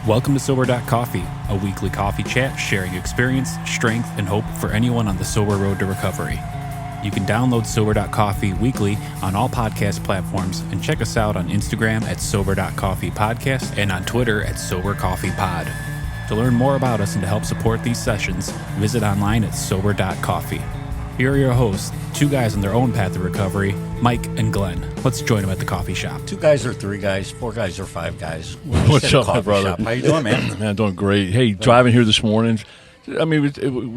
Welcome to Sober.Coffee, a weekly coffee chat sharing experience, strength, and hope for anyone on the sober road to recovery. You can download Sober.Coffee weekly on all podcast platforms and check us out on Instagram at Sober.Coffee Podcast and on Twitter at Sober.Coffee Pod. To learn more about us and to help support these sessions, visit online at Sober.Coffee. Here are your hosts, two guys on their own path to recovery, Mike and Glenn. Let's join them at the coffee shop. 2 guys or 3 guys, 4 guys or 5 guys. What's up, my brother? Shop. How you doing, man? Man, doing great. Hey, driving here this morning. I mean,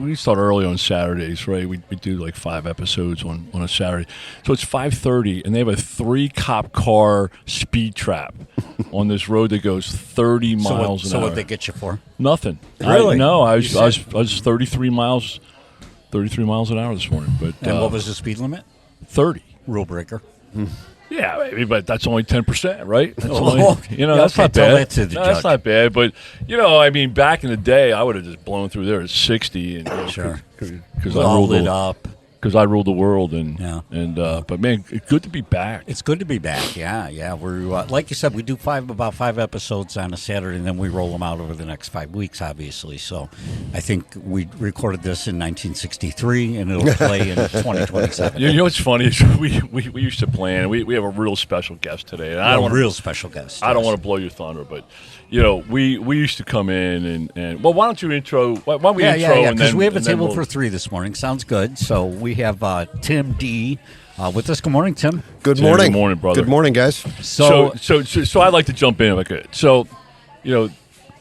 we start early on Saturdays, right? We do like 5 episodes on a Saturday. So it's 5:30, and they have a 3-cop car speed trap on this road that goes 30 miles an hour. So what they get you for? Nothing. Really? I was 33 miles an hour this morning. But And what was the speed limit? 30. Rule breaker. Yeah, maybe, but that's only 10%, right? That's that's not tell bad. that to the That's judge. not bad, but I mean, back in the day, I would have just blown through there at 60, and Sure. because All lit up. I ruled the world, Yeah. But man, it's good to be back. It's good to be back. Yeah. We're like you said, we do about 5 episodes on a Saturday, and then we roll them out over the next 5 weeks, obviously. So, I think we recorded this in 1963, and it'll play in 2027. You know what's funny is we used to plan. We have a real special guest today, and I don't want real special guest. I don't want to blow your thunder, but we used to come in and well, why don't you intro? Why don't we intro? Because we have a table we'll, for 3 this morning. Sounds good. So we have Tim D with us. Good morning, Tim. Good morning. Good morning, brother. Good morning, guys. So I'd like to jump in if I could. So,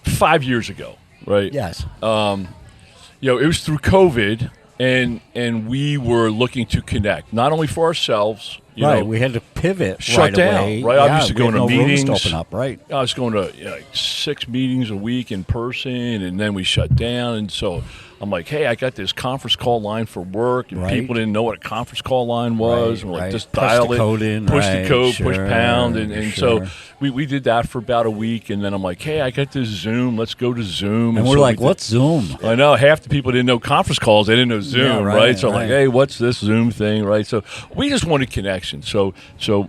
5 years ago, right? Yes. It was through COVID, and we were looking to connect not only for ourselves. We had to pivot shut right down. away. Right, I used to go to meetings. Rooms to open up, right? I was going to 6 meetings a week in person, and then we shut down. And so I'm like, hey, I got this conference call line for work, and people didn't know what a conference call line was. And we're like, just dial the code in, push the code, sure, push pound. And sure. so we did that for about a week, and then I'm like, hey, I got this Zoom. Let's go to Zoom. And we're so like, what's Zoom? I know. Half the people didn't know conference calls. They didn't know Zoom, right? So I'm like, hey, what's this Zoom thing, right? So we just wanted connection. So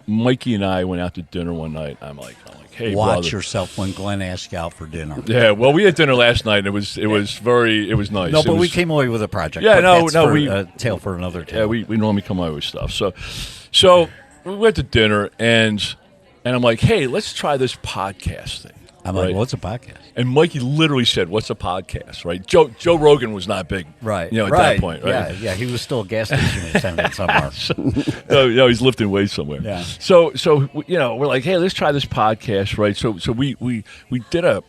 Mikey and I went out to dinner one night. I'm like, hey, watch brother. yourself when Glenn asked you out for dinner. Yeah, well, we had dinner last night, and it was nice. No, but we came away with a project. Yeah, but we tale for another tale. Yeah, we normally come away with stuff. So we went to dinner, and I'm like, hey, let's try this podcast thing. I'm like, what's a podcast? And Mikey literally said, what's a podcast, right? Joe Rogan was not big, right? At that point, right? Yeah, he was still a gas station attendant somewhere. No, he's lifting weights somewhere. Yeah. So we're like, hey, let's try this podcast, right? So we did a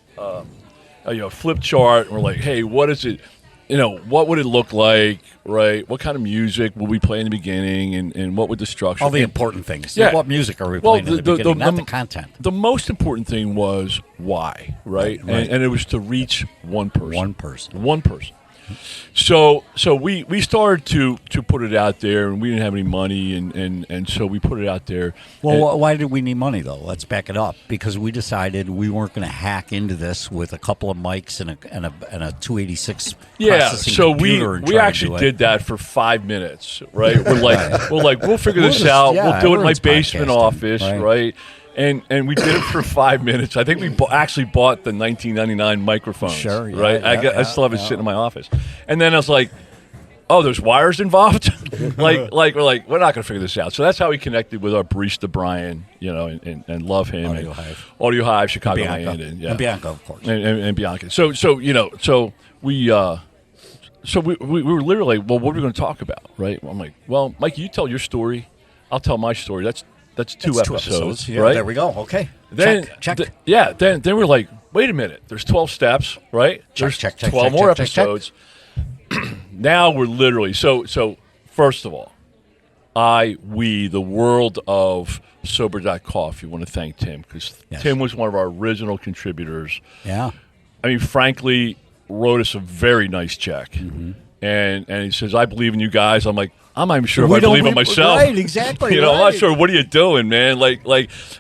flip chart, and we're like, hey, what is it? What would it look like, right? What kind of music will we play in the beginning, and what would the structure? All the important things. Yeah. What music are we playing in the beginning, not the content. The most important thing was why, right? And it was to reach one person. One person. So we started to put it out there, and we didn't have any money, and so we put it out there. Well, why did we need money, though? Let's back it up. Because we decided we weren't going to hack into this with a couple of mics and a 286 processing computer. We actually did that for 5 minutes, right? We're like, we'll figure this out. We'll do it in my basement office, right? And we did it for 5 minutes. I think we actually bought the 1999 microphones. Sure, yeah, right? I still have it sitting in my office. And then I was like, oh, there's wires involved? we're not going to figure this out. So that's how we connected with our barista, Brian, and love him. Audio Hive, Chicago Land. And Bianca, of course. And Bianca. So we were literally like, well, what are we going to talk about, right? I'm like, well, Mike, you tell your story. I'll tell my story. That's two episodes, yeah, right? There we go. Okay. Then, check. Then we're like, wait a minute. There's 12 steps, right? There's 12 more episodes. Now we're literally so. First of all, the world of Sober.Coffee want to thank Tim because Tim was one of our original contributors. Yeah. I mean, frankly, wrote us a very nice check, and he says, "I believe in you guys." I'm like, I'm not even sure if I believe in myself. Right, exactly. I'm not sure. What are you doing, man?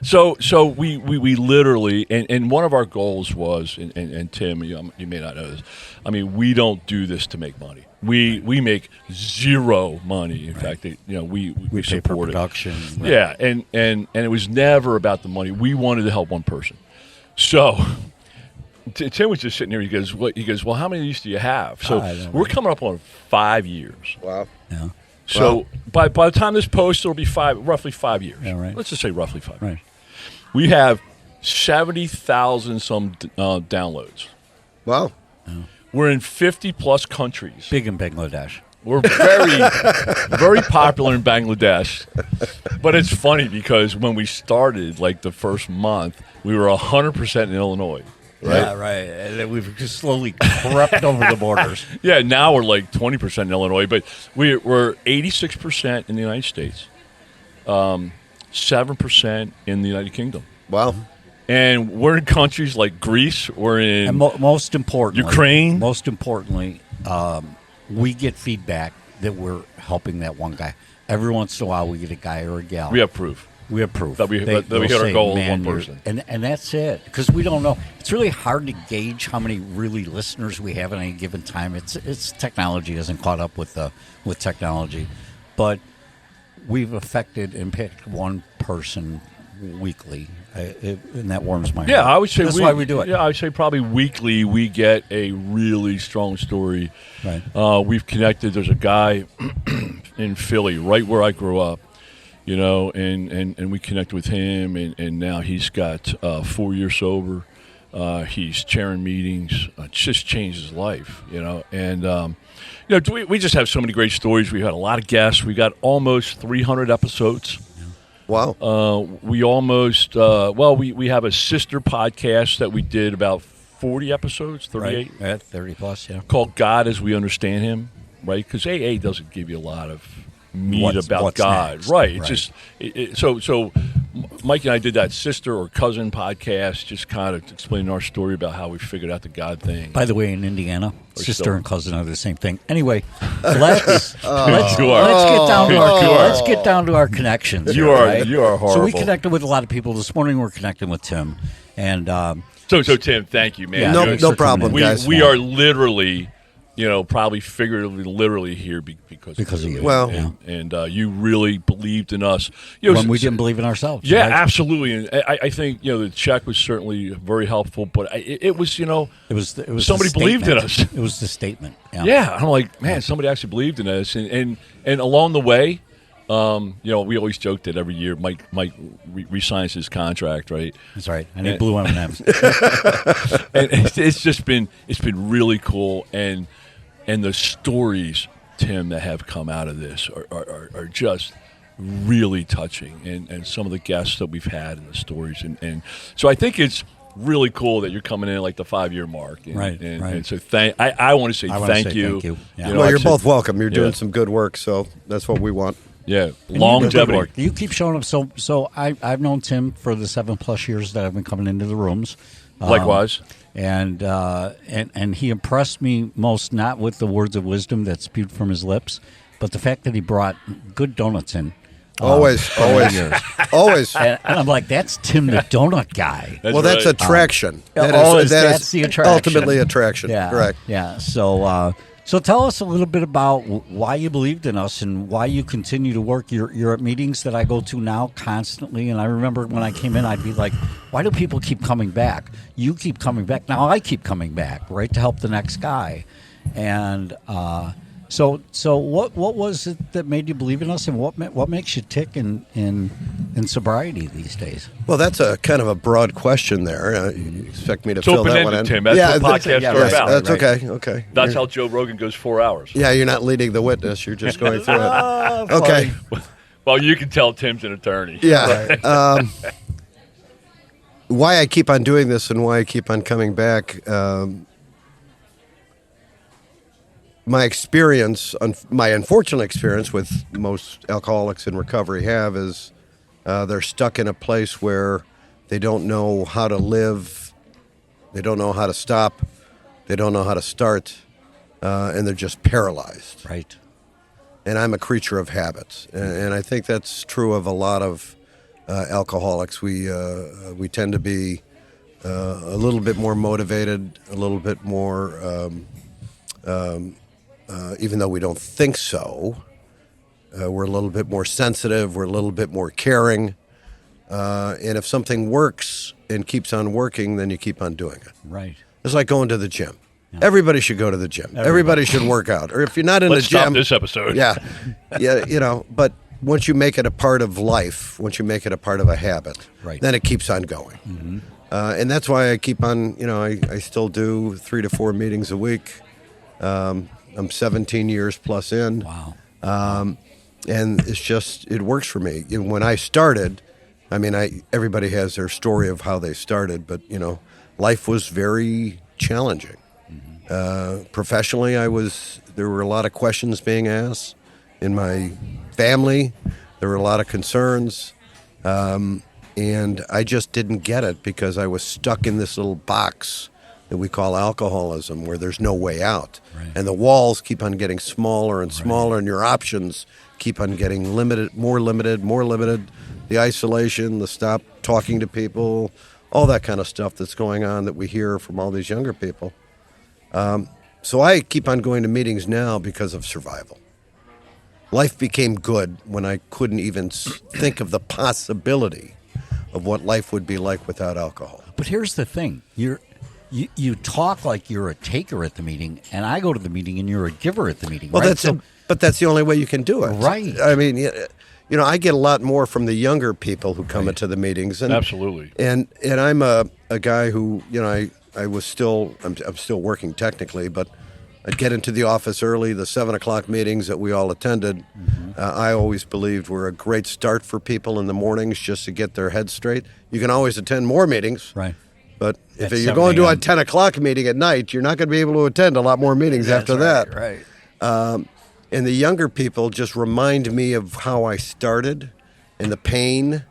So we literally, and one of our goals was, and Tim, you may not know this. I mean, we don't do this to make money. We make zero money. In fact, we pay for support production. Right. Yeah, and it was never about the money. We wanted to help one person. So Tim was just sitting here. He goes, "What?" He goes, "Well, how many of these do you have?" So we're coming up on 5 years. Wow. Yeah. So by the time this posts, it'll be roughly 5 years. Yeah, right. Let's just say roughly 5. Right. We have 70,000 some downloads. Wow. We're in 50 plus countries. Big in Bangladesh. We're very popular in Bangladesh. But it's funny because when we started, like the first month, we were 100% in Illinois. Right? Yeah, right. And then we've just slowly crept over the borders. Yeah, now we're like 20% in Illinois, but we're 86% in the United States, 7% in the United Kingdom. Wow. And we're in countries like Greece, we're in And most importantly, Ukraine. Most importantly, we get feedback that we're helping that one guy. Every once in a while, we get a guy or a gal. We have proof. We have proof that we hit our say, goal with "Man, one person." And that's it. Because we don't know. It's really hard to gauge how many really listeners we have at any given time. It's technology hasn't caught up with technology. But we've affected and picked one person weekly. And that warms my heart. Yeah, I would say that's why we do it. Yeah, I would say probably weekly we get a really strong story. Right. We've connected. There's a guy in Philly, right where I grew up, and we connected with him, and now he's got 4 years sober. He's chairing meetings. It just changed his life, and we just have so many great stories. We had a lot of guests. We got almost 300 episodes. Wow. We almost, we have a sister podcast that we did about 40 episodes, 38. Right. Yeah, 30 plus, yeah. Called God as We Understand Him, right? Because AA doesn't give you a lot of meat about what's God. next. Right. Right. It's just, so Mike and I did that sister or cousin podcast, just kind of explaining our story about how we figured out the God thing. By the way, in Indiana, sister still. and cousin are the same thing. Anyway, let's get down to our connections. You are So horrible. we connected with a lot of people this morning. We're connecting with Tim, and so Tim, thank you, man. Yeah, no problem, guys. We are literally, probably figuratively, literally here because of you. Well, and you really believed in us. When we didn't believe in ourselves. Yeah, right? absolutely. And I think the check was certainly very helpful, but it was it was somebody believed in us. It was the statement. Yeah, I'm like, man, somebody actually believed in us, and along the way. We always joked that every year Mike resigns his contract, right? That's right. I need blue M&Ms. And it's been really cool, and the stories, Tim, that have come out of this are just really touching, and some of the guests that we've had and the stories, and so I think it's really cool that you're coming in at like the 5-year mark, right. And so I want to say thank you. Yeah. Well, you're both welcome. You're doing some good work, so that's what we want. Yeah, longevity. You keep showing up. So I've known Tim for the 7+ years that I've been coming into the rooms. Likewise. And he impressed me most not with the words of wisdom that spewed from his lips, but the fact that he brought good donuts in. Always. Always. And I'm like, that's Tim the donut guy. That's attraction. That's the attraction. Ultimately attraction. Yeah. Correct. Yeah. So tell us a little bit about why you believed in us and why you continue to work. You're at meetings that I go to now constantly, and I remember when I came in, I'd be like, why do people keep coming back? You keep coming back. Now I keep coming back, right, to help the next guy. And so what was it that made you believe in us, and what makes you tick in sobriety these days? Well, that's a kind of a broad question there. You expect me to fill that one in? Tim. That's what podcasts are about. That's right. Okay. That's how Joe Rogan goes 4 hours. Yeah, you're not leading the witness. You're just going through it. Okay. Well, you can tell Tim's an attorney. Yeah. Right. Why I keep on doing this and why I keep on coming back. My experience, my unfortunate experience with most alcoholics in recovery is they're stuck in a place where they don't know how to live, they don't know how to stop, they don't know how to start, and they're just paralyzed. Right. And I'm a creature of habits, and I think that's true of a lot of alcoholics. We tend to be a little bit more motivated, a little bit more. Even though we don't think so, we're a little bit more sensitive, we're a little bit more caring, and if something works and keeps on working, then you keep on doing it. Right. It's like going to the gym. Yeah. Everybody should go to the gym. Everybody should work out. Or if you're not in the gym, stop this episode. Yeah, But once you make it a part of life, once you make it a part of a habit, then it keeps on going. Mm-hmm. And that's why I keep on. I still do 3 to 4 meetings a week. I'm 17 years plus in. Wow. And it works for me. When I started, everybody has their story of how they started, but life was very challenging. Professionally, there were a lot of questions being asked. In my family, there were a lot of concerns. And I just didn't get it because I was stuck in this little box that we call alcoholism, where there's no way out. Right. And the walls keep on getting smaller and smaller, and your options keep on getting more limited. The isolation, the stop talking to people, all that kind of stuff that's going on that we hear from all these younger people. So I keep on going to meetings now because of survival. Life became good when I couldn't even think of the possibility of what life would be like without alcohol. But here's the thing. You talk like you're a taker at the meeting, and I go to the meeting and you're a giver at the meeting. Well, right? But that's the only way you can do it. Right. I get a lot more from the younger people who come into the meetings. And, absolutely. And I'm a guy who, I'm still working technically, but I'd get into the office early. The 7:00 meetings that we all attended, I always believed were a great start for people in the mornings just to get their heads straight. You can always attend more meetings. Right. But if you're going to a 10:00 meeting at night, you're not going to be able to attend a lot more meetings after that. Right. And the younger people just remind me of how I started and the pain,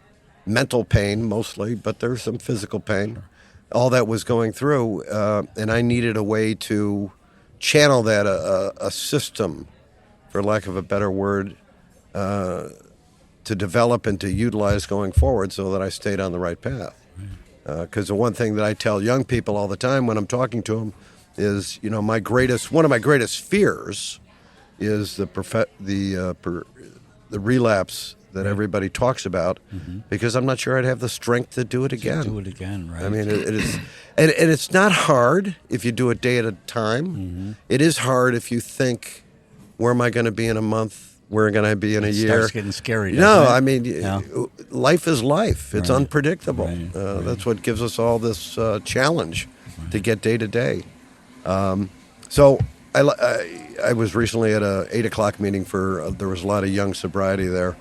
mental pain mostly, but there's some physical pain, all that was going through. And I needed a way to channel that, a system, for lack of a better word, to develop and to utilize going forward so that I stayed on the right path. Because the one thing that I tell young people all the time when I'm talking to them is, one of my greatest fears is the relapse that everybody talks about, because I'm not sure I'd have the strength to do it again. Right? It is, and it's not hard if you do it day at a time. It is hard if you think, where am I going to be in a month? Where am I going to be in a year? It starts getting scary. Life is life. It's unpredictable. That's what gives us all this challenge to get day to day. So I was recently at a 8:00 meeting there was a lot of young sobriety there.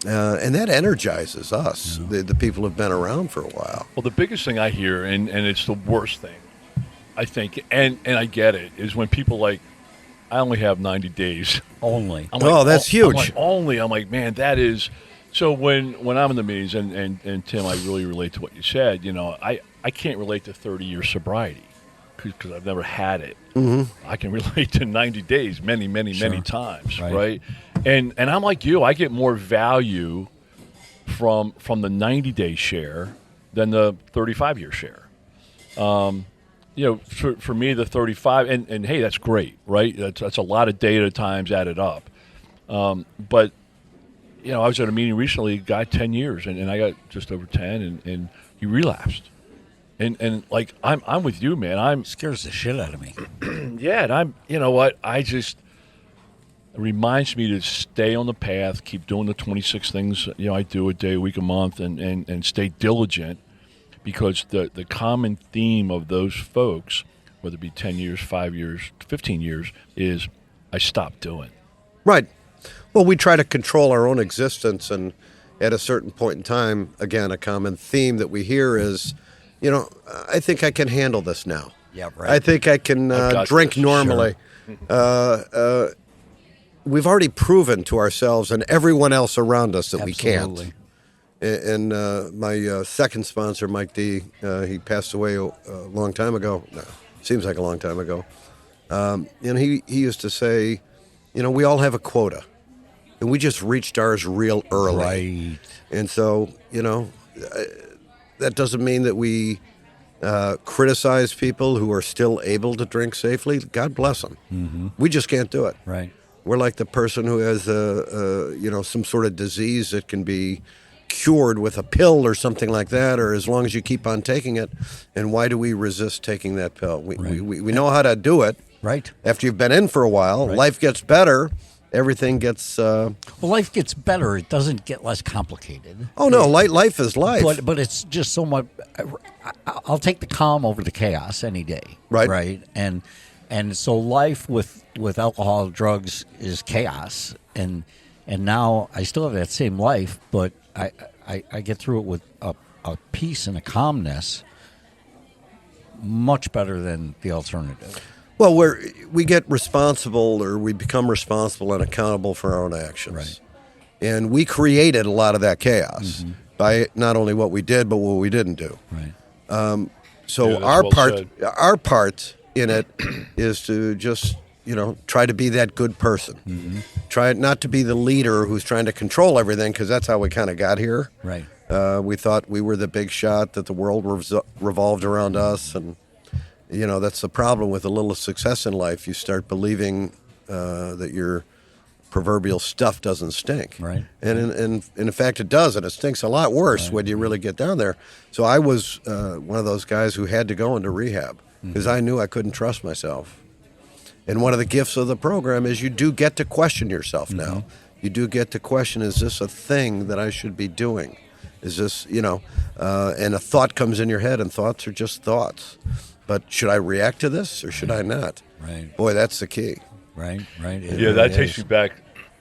And that energizes us, the people who've been around for a while. Well, the biggest thing I hear, and it's the worst thing, I think, and I get it, is when people I only have 90 days. Only. That's huge. I'm like, man, that is. So when I'm in the meetings, and Tim, I really relate to what you said. I can't relate to 30-year sobriety because I've never had it. I can relate to 90 days many times, right? And I'm like you. I get more value from the 90-day share than the 35-year share. For me, the 35, and hey, that's great, right? That's a lot of data times added up. But, I was at a meeting recently, guy 10 years, and I got just over 10, and he relapsed. And I'm with you, man. Scares the shit out of me. Yeah, and it reminds me to stay on the path, keep doing the 26 things, I do a day, a week, a month, and stay diligent. Because the common theme of those folks, whether it be 10 years, 5 years, 15 years, is I stopped doing. Right. Well, we try to control our own existence, and at a certain point in time, again, a common theme that we hear is, I think I can handle this now. Yeah, right. I think I can drink normally. Sure. We've already proven to ourselves and everyone else around us that we can't. And my second sponsor, Mike D., he passed away a long time ago. No, seems like a long time ago. He used to say, we all have a quota, and we just reached ours real early. Right. And so, that doesn't mean that we criticize people who are still able to drink safely. God bless them. We just can't do it. Right. We're like the person who has some sort of disease that can be cured with a pill or something like that, or as long as you keep on taking it. And why do we resist taking that pill? We know how to do it. Right. After you've been in for a while, life gets better. Everything gets... life gets better. It doesn't get less complicated. Oh, no. Life is life. But it's just so much... I'll take the calm over the chaos any day. Right. Right. And so life with alcohol, drugs is chaos. And now I still have that same life, but I get through it with a peace and a calmness much better than the alternative. Well, we get responsible, or we become responsible and accountable for our own actions. Right. And we created a lot of that chaos by not only what we did, but what we didn't do. Right. So our part in it is to just, try to be that good person. Try not to be the leader who's trying to control everything, because that's how we kind of got here. Right. We thought we were the big shot, that the world revolved around us, and that's the problem with a little success in life. You start believing that your proverbial stuff doesn't stink. Right. And in fact, it does, and it stinks a lot worse when you really get down there. So I was one of those guys who had to go into rehab because I knew I couldn't trust myself. And one of the gifts of the program is you do get to question yourself now. You do get to question, is this a thing that I should be doing? Is this, and a thought comes in your head, and thoughts are just thoughts. But should I react to this or should I not? Right. Boy, that's the key. Right. That takes me back.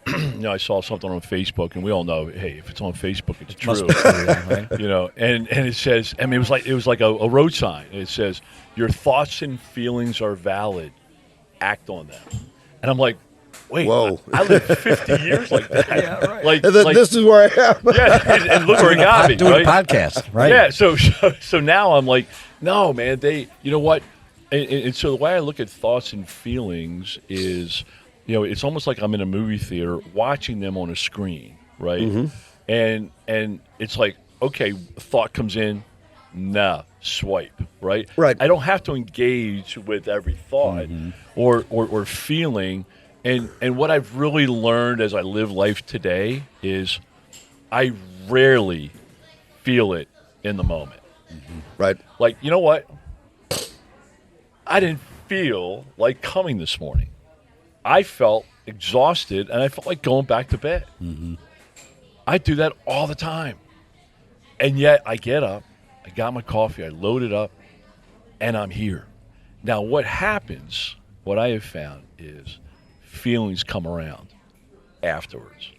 I saw something on Facebook, and we all know, hey, if it's on Facebook, it's true. Right? And it says, it was like a road sign. It says, your thoughts and feelings are valid. Act on them. And I'm like, wait, whoa. I lived 50 years like that. Yeah, right. This is where I am. Yeah, and look where it got me, doing right? a podcast, right? Yeah, so now I'm like, no, man, you know what? And so the way I look at thoughts and feelings is, it's almost like I'm in a movie theater watching them on a screen, right? And it's like, okay, thought comes in, swipe, right? Right. I don't have to engage with every thought or feeling. And what I've really learned as I live life today is I rarely feel it in the moment. Right. Like, you know what? I didn't feel like coming this morning. I felt exhausted, and I felt like going back to bed. I do that all the time. And yet I get up, I got my coffee, I load it up, and I'm here. Now, what happens, what I have found is feelings come around afterwards.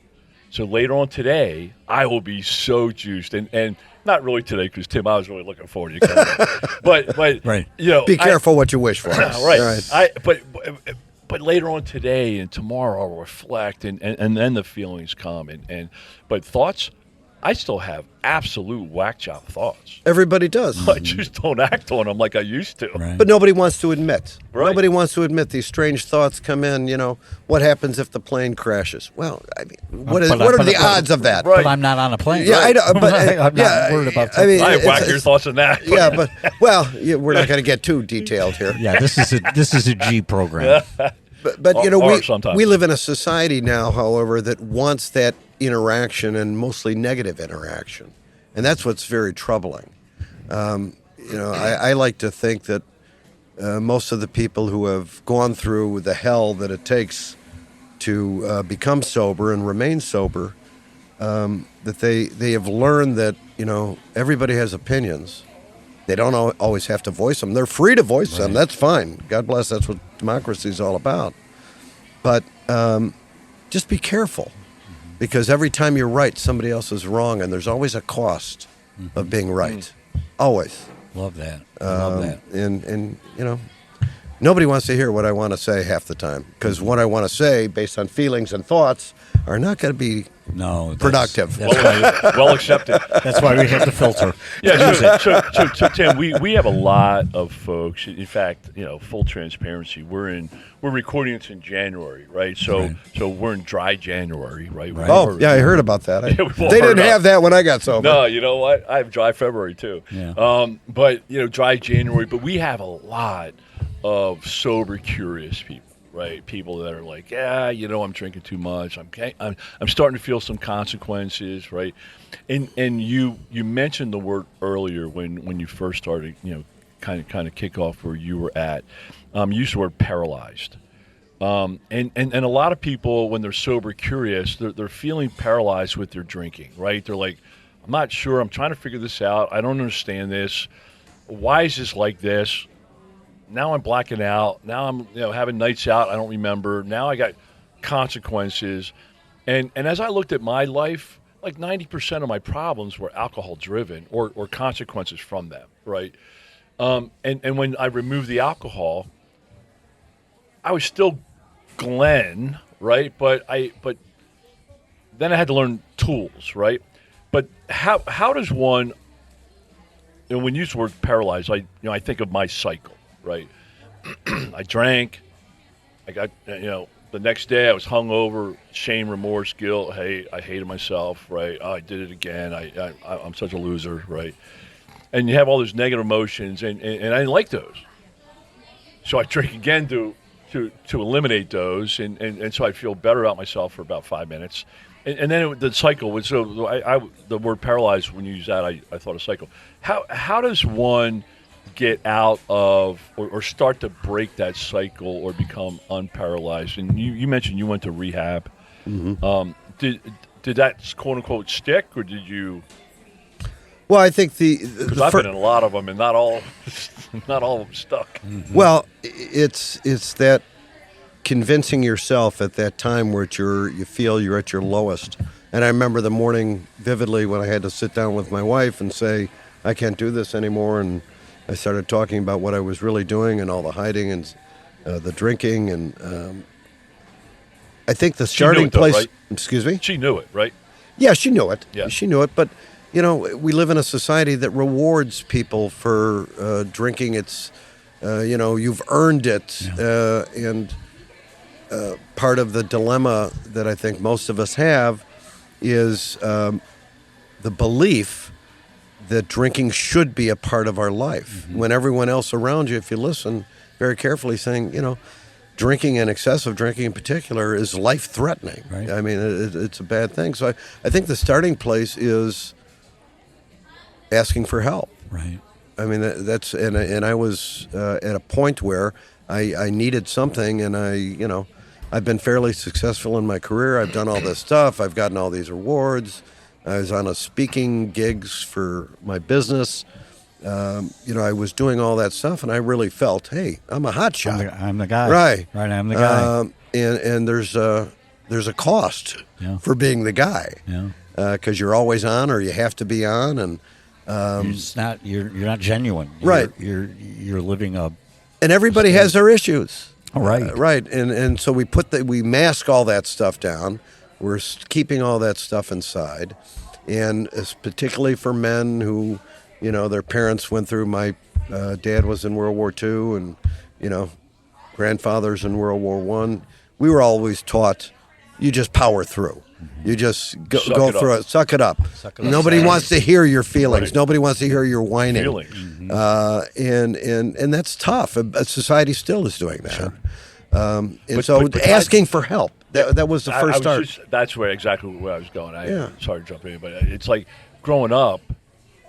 So later on today, I will be so juiced, and not really today, because Tim, I was really looking forward to you coming. but right. Be careful what you wish for. Right. But later on today and tomorrow, I'll reflect, and then the feelings come, but thoughts, I still have absolute whack job thoughts. Everybody does. I just don't act on them like I used to. Right. But nobody wants to admit. Right. Nobody wants to admit these strange thoughts come in. What happens if the plane crashes? Well, I mean, what are the odds of that? But I'm not on a plane. Yeah, I know, but I'm not worried about something. I have wackier thoughts than that. Yeah, but we're not going to get too detailed here. Yeah, this is a G program. But we live in a society now, however, that wants that interaction, and mostly negative interaction, and that's what's very troubling. I like to think that most of the people who have gone through the hell that it takes to become sober and remain sober, that they have learned that everybody has opinions. They don't always have to voice them. They're free to voice them. That's fine. God bless. That's what democracy is all about. But just be careful, because every time you're right, somebody else is wrong, and there's always a cost of being right. Always. Love that. Love that. And nobody wants to hear what I want to say half the time, because what I want to say, based on feelings and thoughts, are not going to be productive. Well accepted. That's why we have the filter. Yeah, so Tim, we have a lot of folks. In fact, full transparency, we're recording this in January, right? So we're in dry January, right? Oh, yeah, I heard about that. They didn't have that when I got sober. No, you know what? I have dry February too. Yeah. But dry January. But we have a lot of sober, curious people. right? People that are like, yeah, I'm drinking too much. I'm starting to feel some consequences, right? And you mentioned the word earlier when you first started, kind of kick off where you were at. You used the word paralyzed. And a lot of people, when they're sober curious, they're feeling paralyzed with their drinking, right? They're like, I'm not sure. I'm trying to figure this out. I don't understand this. Why is this like this? Now I'm blacking out. Now I'm having nights out I don't remember. Now I got consequences. And as I looked at my life, like 90% of my problems were alcohol driven or consequences from them, right? And when I removed the alcohol, I was still Glenn, right? But then I had to learn tools, right? But how does one, when you use the word paralyzed, I think of my cycle, right? I drank. I got, the next day I was hungover, shame, remorse, guilt. Hey, I hated myself, right? Oh, I did it again. I'm such a loser, right? And you have all those negative emotions, and I didn't like those. So I drink again to eliminate those, and so I feel better about myself for about 5 minutes. And then the cycle was, so the word paralyzed, when you use that, I thought of cycle. How does one get out of or start to break that cycle or become unparalyzed? And you mentioned you went to rehab. Mm-hmm. Did that quote unquote stick, or did you? Well, I think because I've been in a lot of them, and not all of them stuck. Mm-hmm. Well, it's that convincing yourself at that time where you feel you're at your lowest. And I remember the morning vividly when I had to sit down with my wife and say, I can't do this anymore. And I started talking about what I was really doing and all the hiding and the drinking. And I think the starting place... Right? Excuse me? She knew it, right? Yeah, she knew it. Yeah. She knew it. But, we live in a society that rewards people for drinking. It's, you've earned it. Yeah. And part of the dilemma that I think most of us have is the belief that drinking should be a part of our life. Mm-hmm. When everyone else around you, if you listen very carefully, saying, drinking and excessive drinking in particular is life-threatening. Right. I mean, it's a bad thing. So I think the starting place is asking for help. Right. I mean, that's and I was at a point where I needed something, and I've been fairly successful in my career. I've done all this stuff. I've gotten all these awards. I was on a speaking gigs for my business. I was doing all that stuff, and I really felt, hey, I'm a hot shot. I'm the guy. Right. Right, I'm the guy. And there's a cost for being the guy. Yeah. Because you're always on, or you have to be on, and you're not genuine. Right. You're living a. And everybody has their issues. Right. Right. And so we mask all that stuff down. We're keeping all that stuff inside. And it's particularly for men who, their parents went through. My dad was in World War II, and, grandfathers in World War I. We were always taught, you just power through. You just go through it. Suck it up. Nobody wants to hear your feelings. Right. Nobody wants to hear your whining. Mm-hmm. And that's tough. Society still is doing that. Sure. But asking for help. That was the first start. That's exactly where I was going. Sorry to jump in, but it's like growing up,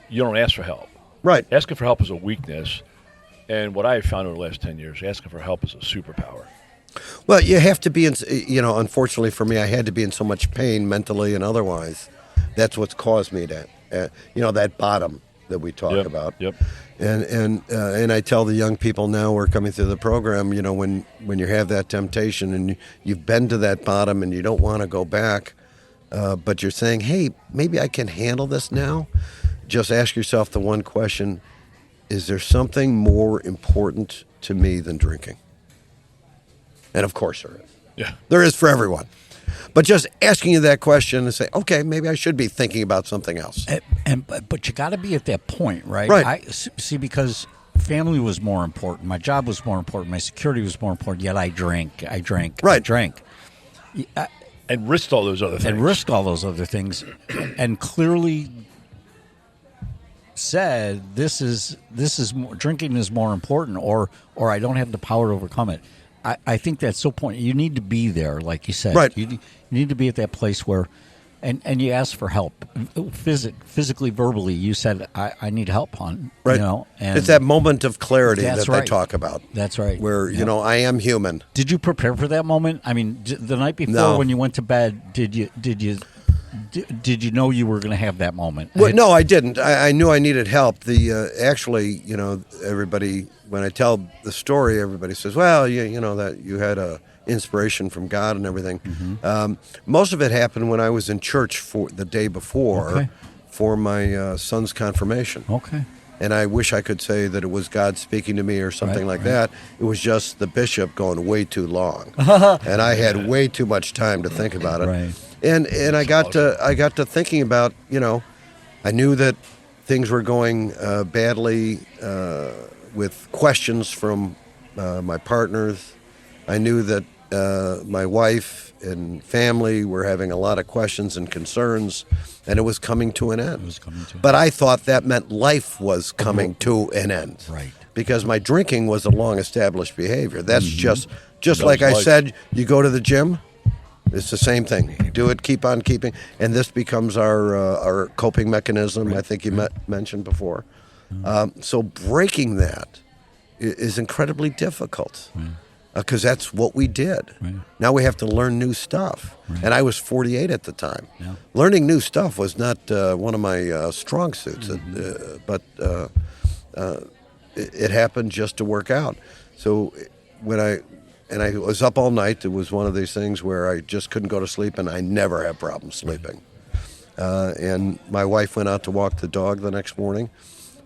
you don't ask for help. Right. Asking for help is a weakness. And what I have found over the last 10 years, asking for help is a superpower. Well, you have to be in, unfortunately for me, I had to be in so much pain mentally and otherwise. That's what's caused me to, that bottom that we talk about. Yep. And I tell the young people now who are coming through the program, when you have that temptation and you've been to that bottom and you don't want to go back, but you're saying, hey, maybe I can handle this now. Just ask yourself the one question, is there something more important to me than drinking? And of course there is. Yeah. There is for everyone. But just asking you that question and say, okay, maybe I should be thinking about something else. But you got to be at that point, right? Right. See, because family was more important. My job was more important. My security was more important. Yet I drank. Right. And risked all those other things. And clearly said, this is more, drinking is more important, or I don't have the power to overcome it. I think that's so important. You need to be there, like you said. Right. You need to be at that place where, and you ask for help, physically, verbally. You said, "I need help, hon." Right. You know, and it's that moment of clarity that right. they talk about. That's right. Where I am human. Did you prepare for that moment? I mean, the night before when you went to bed, did you know you were going to have that moment? Well, no, I didn't. I knew I needed help. Actually, everybody, when I tell the story, everybody says, "Well, that you had a inspiration from God and everything." Mm-hmm. Most of it happened when I was in church for the day before for my son's confirmation. Okay. And I wish I could say that it was God speaking to me or something like that. It was just the bishop going way too long, and I had way too much time to think about it. Right. And I got to thinking about, I knew that things were going badly with questions from my partners. I knew that my wife and family were having a lot of questions and concerns, and it was coming to an end. But I thought that meant life was coming to an end. Right. Because my drinking was a long-established behavior. That's just like I said, you go to the gym, it's the same thing. Do it, keep on keeping, and this becomes our coping mechanism. Right. I think you mentioned before. So breaking that is incredibly difficult because that's what we did. Right. Now we have to learn new stuff, and I was 48 at the time. Yeah. Learning new stuff was not one of my strong suits, but it happened just to work out. So when I was up all night. It was one of these things where I just couldn't go to sleep, and I never had problems sleeping. And my wife went out to walk the dog the next morning,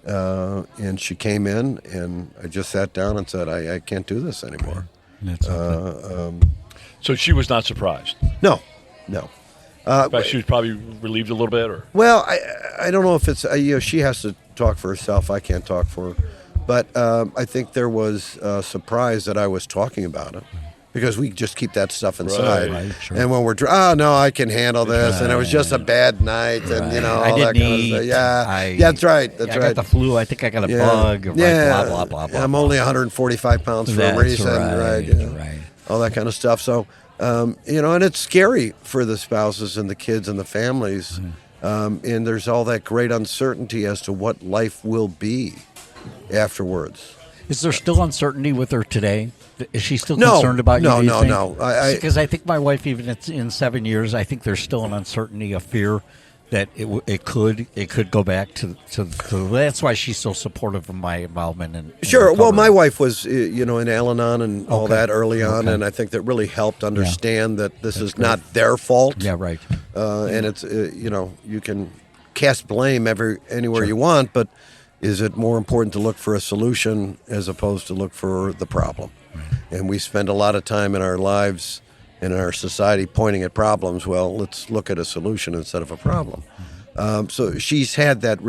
and she came in, and I just sat down and said, I can't do this anymore. So she was not surprised? No. In fact, she was probably relieved a little bit? Or Well, I don't know if it's, she has to talk for herself. I can't talk for her. But I think there was a surprise that I was talking about it because we just keep that stuff inside. Right, sure. And when we're, no, I can handle this. And it was just a bad night and, all I that didn't kind eat. of stuff. Yeah, that's right. I got the flu. I think I got a bug. Right, blah, blah, blah, blah. I'm only 145 pounds for a reason. Right. All that kind of stuff. So, and it's scary for the spouses and the kids and the families. And there's all that great uncertainty as to what life will be afterwards. Is there still uncertainty with her today? Is she still concerned about you? No. Because I think my wife, even in 7 years, I think there's still an uncertainty, a fear that it could go back to. That's why she's so supportive of my involvement in Sure. recovery. Well, my wife was, in Al-Anon and all that early on, and I think that really helped understand that this is not their fault. Yeah, right. And it's, you can cast blame anywhere you want, but is it more important to look for a solution as opposed to look for the problem? Right. And we spend a lot of time in our lives and in our society pointing at problems. Well, let's look at a solution instead of a problem. So she's had that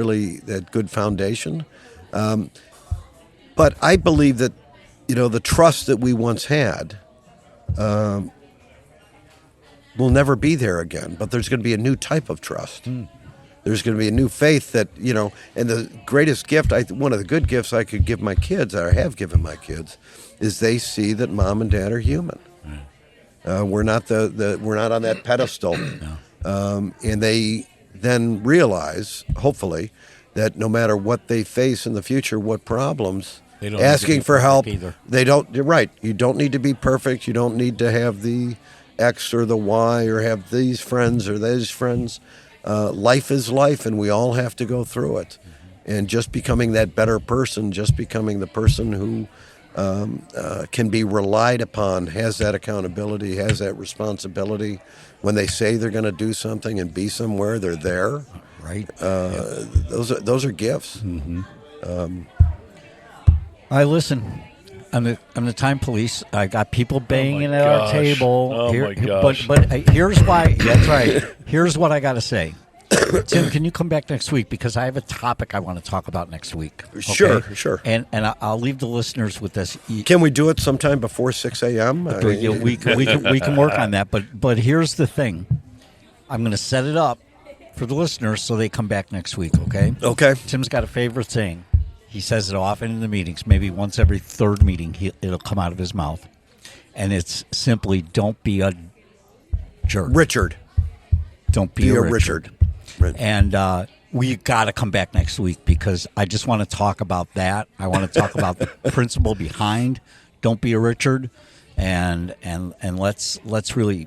good foundation. But I believe that, the trust that we once had will never be there again. But there's going to be a new type of trust. There's going to be a new faith that, and the greatest gift, one of the good gifts I could give my kids, or I have given my kids, is they see that mom and dad are human. We're not we're not on that pedestal. And they then realize, hopefully, that no matter what they face in the future, what problems, asking for help, they don't. You're right. You don't need to be perfect. You don't need to have the X or the Y or have these friends or those friends. Life is life, and we all have to go through it. And just becoming that better person, just becoming the person who can be relied upon, has that accountability, has that responsibility. When they say they're going to do something and be somewhere, they're there. Right. Those are gifts. I listen. I'm the time police. I got people banging at our table. Oh my gosh! But here's why. That's right. Here's what I got to say. Tim, can you come back next week because I have a topic I want to talk about next week. Okay? Sure. And I'll leave the listeners with this. Can we do it sometime before 6 a.m.? We can work on that. But here's the thing. I'm going to set it up for the listeners so they come back next week. Okay. Okay. Tim's got a favorite saying. He says it often in the meetings. Maybe once every third meeting, it'll come out of his mouth. and it's simply don't be a jerk. Richard. Don't be a Richard. Right. And we got to come back next week because I just want to talk about that. I want to talk about the principle behind don't be a Richard, and let's really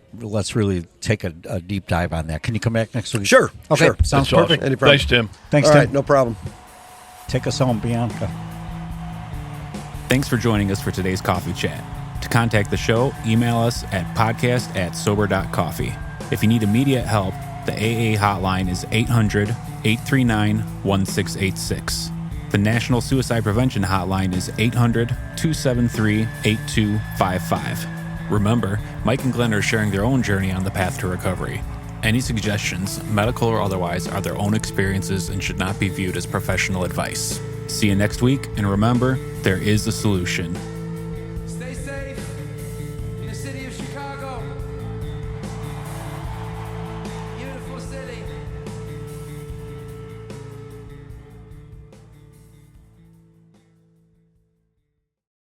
take a deep dive on that. Can you come back next week? Sure. Okay. Sure. Sounds That's awesome. perfect. Any problem. Thanks, Tim. Thanks, All Tim. right, no problem. Take us home, Bianca. Thanks for joining us for today's coffee chat. To contact the show, email us at podcast@sober.coffee. If you need immediate help, the AA hotline is 800-839-1686. The National Suicide Prevention Hotline is 800-273-8255. Remember, Mike and Glenn are sharing their own journey on the path to recovery. Any suggestions, medical or otherwise, are their own experiences and should not be viewed as professional advice. See you next week, and remember, there is a solution.